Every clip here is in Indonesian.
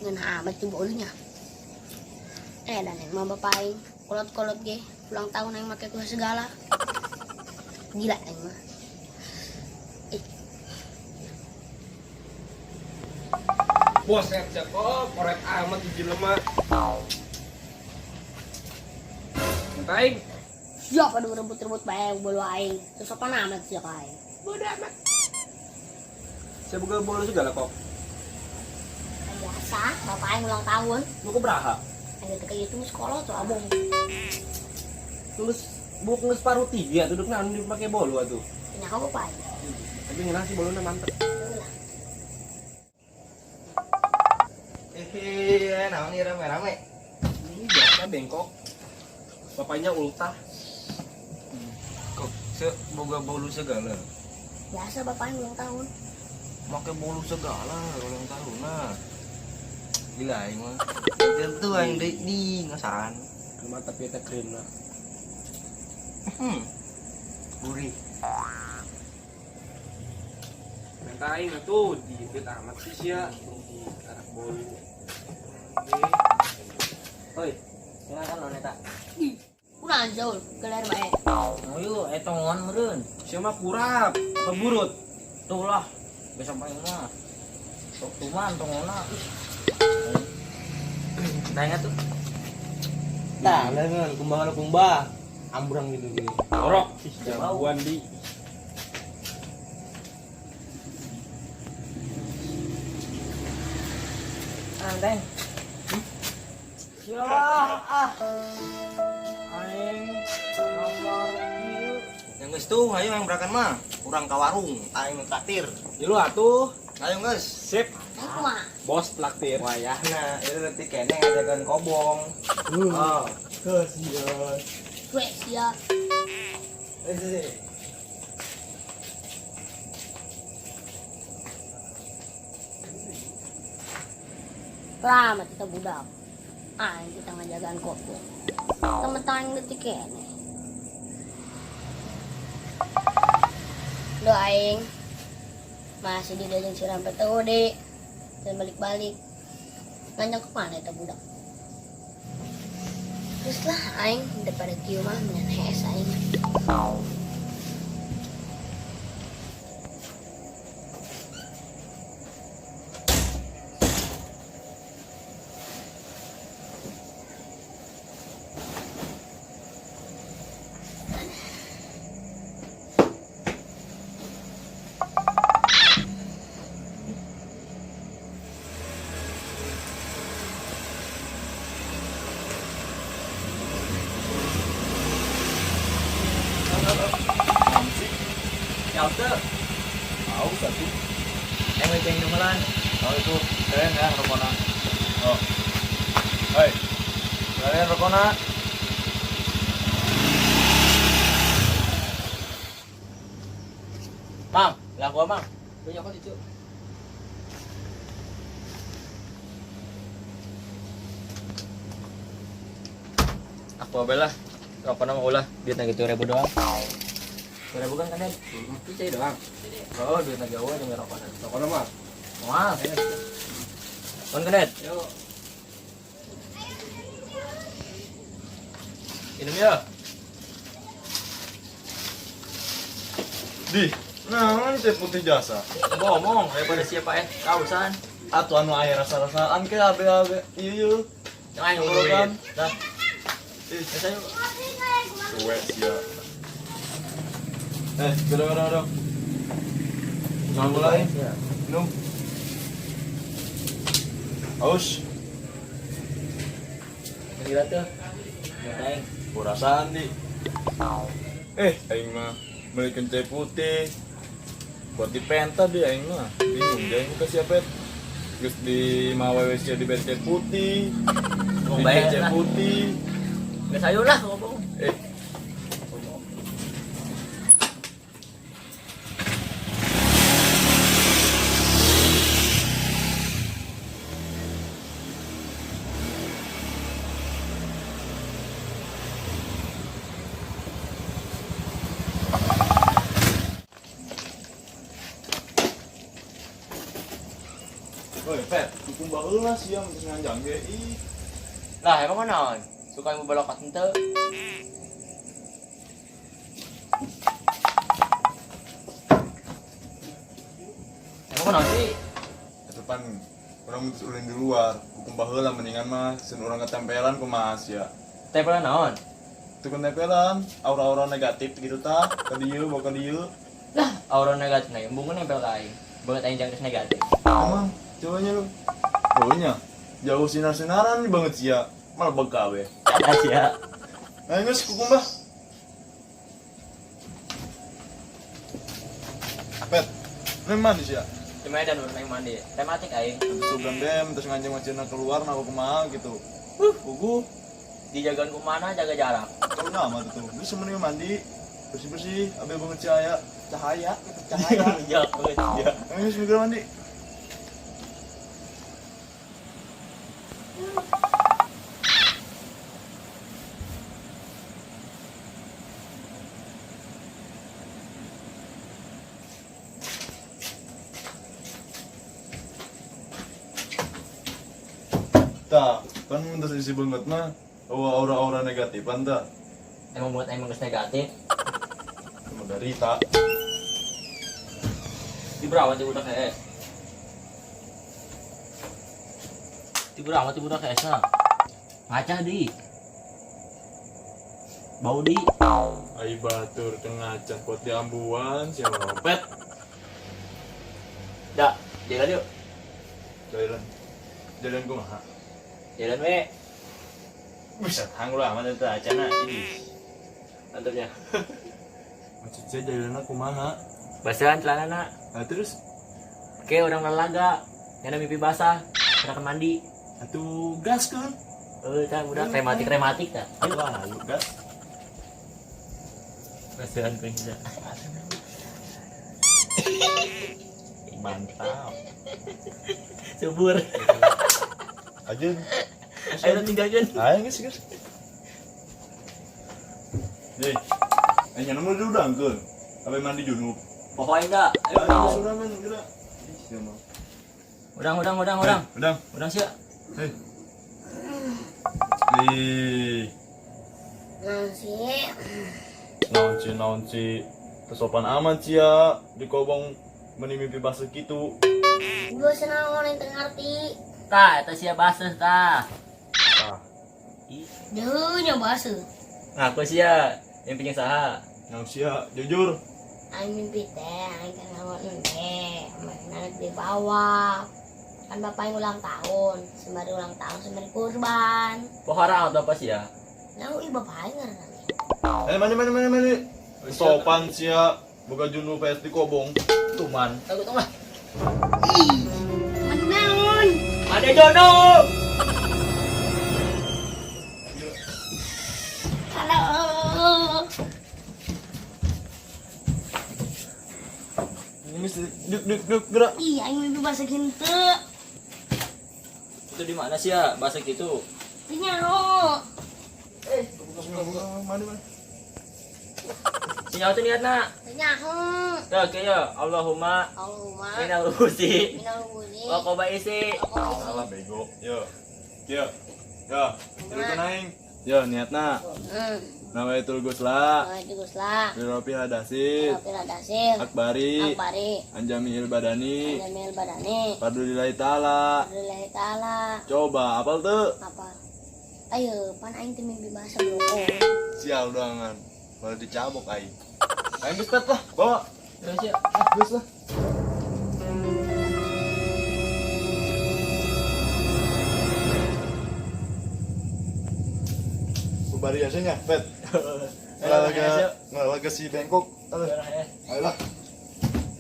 Ngân hà mà chim bổ nha. Dan yang mau bapain kolot-kolot ge ulang tahun yang pakai kue segala. Gila yang mah. Bos saya kok korek amat di jelema. Ngapain? Siapa pada rebut-rebut bae bolu aing. Terus apa amat sih aing. Bodoh amat. Saya buka bola segala kok. Biasa, bapak aing ulang tahun. Lu keberapa? Ada kayak itu sekolah tuh abang. Tulus buk nges paruh tiga duduk nanti pakai bolu atuh. Ini aku bapak aing. Tapi ngerasa bolunya mantep. Naon nih rame-rame? Ini biasa bengkok. Bapaknya ultah. Kok boga bolu segala? Biasa bapak aing ulang tahun. Make bolu segala ulang tahun nah. Gila aing mah. Tentu aing di ngasaran. Mantap ya teh krim lah. Gurih. Minta aing atuh diipit amat sih sia di anak bolu. Oi, silakan lo neta. Udah jauh kelar bae. Ayo, etongan meureun. Siapa purap? Apa burut? Tuh lah, besok paling mah. Sok tuman tongona. Tanya tuh. Nah, lengan kumbang ambrang gitu gini. Orok, jagoan di. Andeng. Ya, aing nomor ieu. Yang geus tuh, ayo yang berakan mah. Kurang ka warung, aing traktir. Ilu atuh. Ayo geus. Sip. Aku mah. Bos traktir. Wayahna, itu nanti kene ngajakan kobong. Oh, kasihan. Gue sia. Selamat kita budak. Aing kita ngajagaan kopo. Temen-temen detik kene. Lo aing masih di dajeng siram PTOD dan balik-balik. Nganjak kemana itu budak? Terus lah aing daripada kieu mah dengan hes aing. Ya udah. Tahu satu. Ceng demelan. Oh itu keren ya rokona. Oh. Hei. Keren rokona. Mang, lah gua mang. Punya kok itu. Aku abelah. Rokona mau ulah duit na 7.000 doang. 2.000 kan kan? Itu doang. Oh, duit na gawe dengan rokona. Rokona mah. Wah, Kon kadet. Yuk. Minum ya. Di, nah teh putih jasa. Ngomong daripada siapa kausan. Atuh anu aya rasa-rasaan ke abe-abe. Ieu. Yang aing Ngobrol kan? Dah. Ih, Saya suwe sia. Gado. Jangan mulai. Minum. Aus. gila tuh. Aing. Kurasaan di. Aing mah belikan teh putih. Buat di penta di aing mah. Bingung deh ke siapa. Terus di mawewe sia di becek putih. Ngomong Di baik becek lah. putih. Nggak sayur lah ngomong. Eh, Woi, Pet, hukum baheula sia mun nganjang ge. Ih, Lah emang mana? Suka yang belok ente. Emang mana sih? depan orang ulin di luar. Hukum baheula mendingan mah sen urang ketempelan kumaha sia. Tempelan naon? Itu kan tempelan, aura-aura negatif gitu tah. Ka dieu, bawa ka dieu. Lah, aura negatif nih, embungnya nempel ke aing. Banget aing jangkis negatif. Emang, cobanya lu. Baunya jauh sinar-sinaran banget sia. Malah bega we. Ada sih ya. Nah, geus kukum bah. Pet, lu mandi sia. Cuma dan urang aing mandi. Tematik aing. Habis sugan dem terus nganjeng macana keluar nah kumaha gitu. Pugu, Dijagaan kumana jaga jarak. tahu nama tuh. Terus semuanya mandi, bersih-bersih, abe banget cahaya. Cahaya. Iya, banget ya. Ayo segera mandi. Tak, kan terus isi banget mah. Aura-aura negatif anta. Emang buat aing geus negatif. Cuma dari tak. Di berawat di budak es. Di berawat di budak es na. Ngaca di. Bau di. Ai batur kengacan kuat di ambuan siapa pet. Dak, jalan yuk. Jalan kumaha. Jalan we. Bisa tangguh lah mana tuh acana ini. Mantapnya. Maksudnya jalan kumaha. Basahan celana na. Nah terus Oke, orang lalaga. Yang mimpi basah. Kena mandi. atuh gas kan. Kan udah rematik dah. Wah, lu gas. Basahan kuing bisa. Mantap. Subur. Aja. Ayo tinggalkan. Ayo guys. Nih. Ayo nemu dulu dangkeun. Sampai mandi junub. Pokoknya enggak. Ayo sudah men gerak. Udang. Udah. Sih. Hei. Nih. Nasi. Naon sih. Kesopan amat sih ya di kobong mimpi basah gitu. Gue senang orang yang ngerti. Tah, eta sia baseuh tah. Ah, Deh, nyoba basuh. Ngaku sia yang punya saha. yang sia jujur. Aing mimpi teh, aing kan ngawat teh, mainan di bawah. Kan bapak yang ulang tahun, sembari ulang tahun, sembari kurban. Pohara atau apa sia? Nah, ibu bapak yang ngerti. Mani. Kesopan sia boga junub PS di kobong. Tuman. Takut lah. Menaun. Ada jono. Halo. Ini mesti duk gerak. Ih, aing mimpi basuh gitu. Itu di mana sia? Bahasa gitu. Nyaho. Mani. Sinyal tuh niatna. Nyaho. Tuh kaya Allahumma Allahumma. minal husi Minal huzi. wa qabaisi. Salah bego. Yo. Ya. Terus naing. Yo niatna. Nawaitul gusla. Itu Guslah. Birofi hadasin. Tapi dasil. Akbari. Akbari. Anjamiil badani. Jamil badani. Fadlillahi ta'ala. Alhamdulillah ta'ala. Coba apal tuh? Apa? Ayo, pan aing teh mimpi bahasa bloko. Sial doangan. Malah dicabok aing. Aing geus pet lah, bawa. Terus ya. Geus lah. Bubari asenya, pet. Ngalaga si bengkok. Ayolah.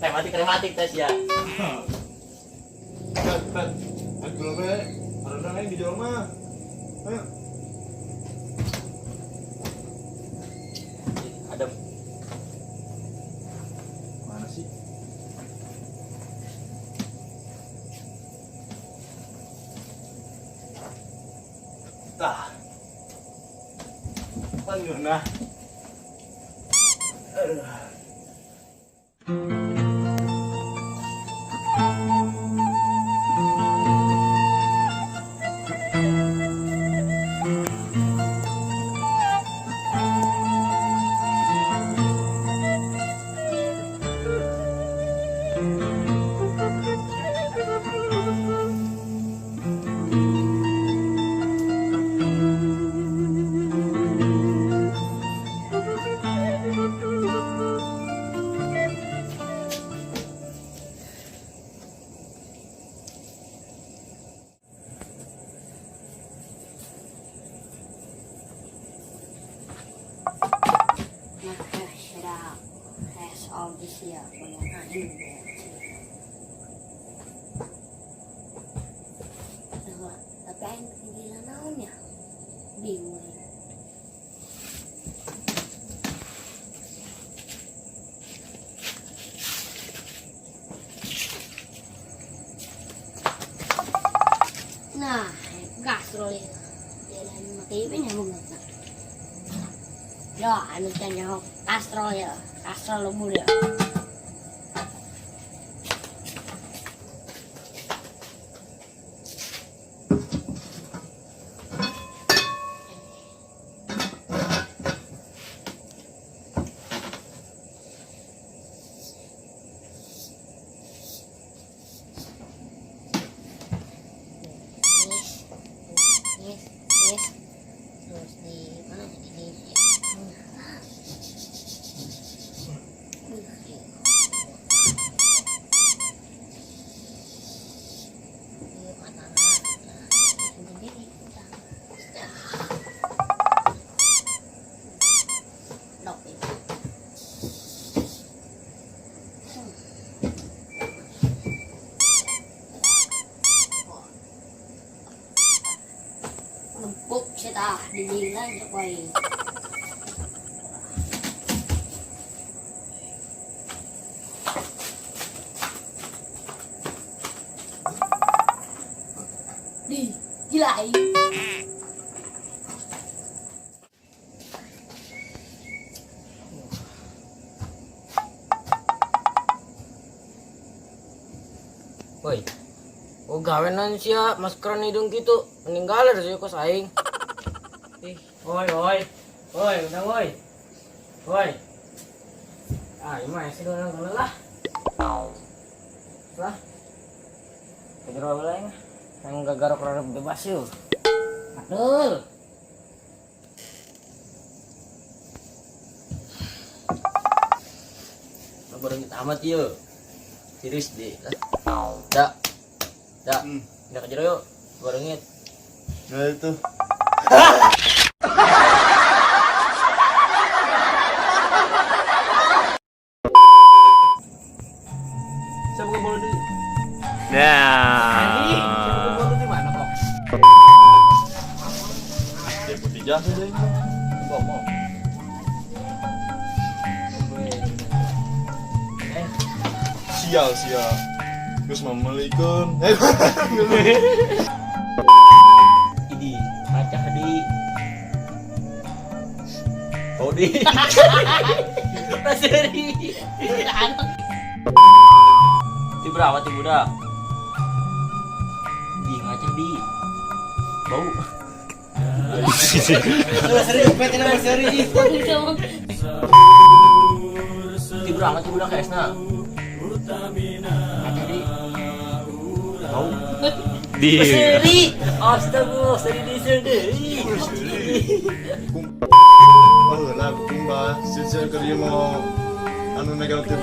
Rematik tes ya. Pet. Belum be, ada yang dijual mah. Ayo. Ada Mana sih? Tah. Panggil nah. Aduh. Nah, sudah soal isi ya, banyak ini. Tapi yang ketinggian naonnya bingung. Nah, gas rolling. Jalan mati ini banget. Ya, anu tanya kastrol ya, kastrol lembur ya. Yes. Terus di mana ini? Lempuk sih tah didilan coy. Gilai. Woi. Oh gawenan sia maskeran hidung gitu. Meninggal sih kok saing. Ih, woi. Woi, udah woi. Woi. Ah, ini mah sih dong lah. Lah. Kedua belah yang gak garok rarap bebas yuk. Aduh. baru tamat yuk. Tiris deh. Dak. Udah kejar yuk. Baru ngit. Nah itu. Saya bukan bola dulu. Nah. Saya bukan bola di mana kok? Dia putih jasa deh. Ngomong. Sial. Terus memelikan. Idi, macah di. Oh di. Paseri. Di berapa ti budak? Di ngacah di. Bau. Paseri, pete nama paseri. Ti berapa ti budak esna? Ngacah di. Bau. Di. Paseri. Astaga, seri di sendiri. Oh lah, kumba, sisa kerja mau anu negatif.